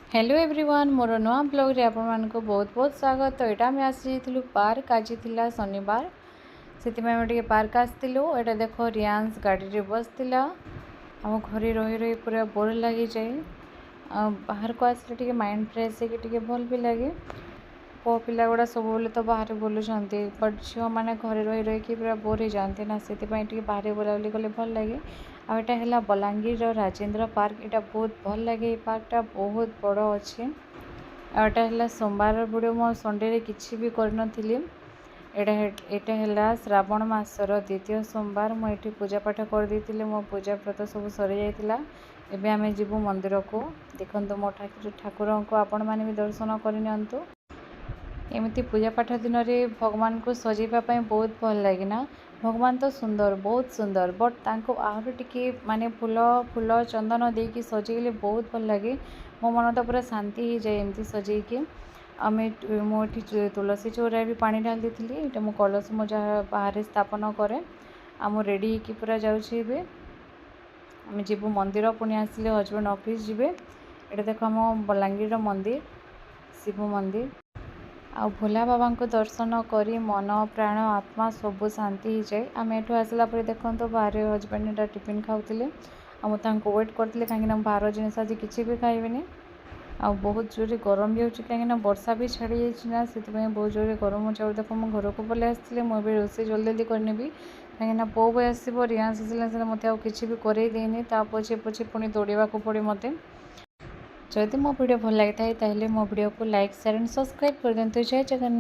Hello everyone मोर नुआ blog रे आपण मानको बहुत बहुत स्वागत। तो यहाँ आम आसी पार्क आज थी शनिवार से पार्क आसलु। यहाँ देख रियांस गाड़ी रे बसला आम घरे रही रही पूरा बोर लगी जाए। बाहर को आसले माइंड फ्रेश है भल भी लगे। पो पिला गुड़ा सब तो बाहर बुलूँ बट झील मैंने घरे रही रही पूरा बोर हो जाते ना से बाहर बुलाबुली कले भल लगे। आटा है बलांगीर राजेंद्र पार्क यहाँ बहुत भल लगे। ये पार्कटा बहुत बड़ अच्छे। आटा है सोमवार वीडियो मो संडे किसी भी करनथिली। एटा है श्रावण मासर द्वितीय सोमवार मुझे पूजा पाठ कर देती। मो पूजा व्रत सब सरी जाइतिला। एबे आमे जीवु मंदिर को देखंतु मो ठाकुर को आपण माने भी दर्शन करनियंतु। एमती पूजा पाठ दिन में भगवान को सजेवाई बहुत भल लगे ना। भगवान तो सुंदर बहुत सुंदर बट तांको आहरी टिके माने फूल फूल चंदन देकी सजेले बहुत भल लगे। मो मन तो पूरा शांति हो जाए एमती सजेकी। आमे मुझे तुलसी चौरा भी पानी ढाल दी। ये मो कलश मो जहाँ बाहर स्थापन करे आम रेडी हो पूरा जाऊे। आम जीवु मंदिर पुणी आसिले हजबैंड ऑफिस जीवे। ये देख आम बलांगीर मंदिर शिव मंदिर आ भोला बाबा को दर्शन करी मन प्राण आत्मा सब शांति हो जाए। आम एठू आसला देखो तो बाहर हजबैंड टिफिन खाऊले आमको वेट करते कहीं बाहर जिनस आज किसी भी खाइबे। आ बहुत जोर गरम भी हो कहीं वर्षा भी छाड़ी जाना से बहुत जोर गरम हो। देख मो घर को पलि आसती मुझे रोसे जल्दी जल्दी करनेबी कहीं पो भी आसो रियांस आसला मत किसी भी करे देनी पछे पछे पुणी दौड़ा पड़े मत। जदि मो वीडियो भल लगी था मो वीडियो को लाइक शेयर एंड सब्सक्राइब कर दिंतु। जय जगन्नाथ।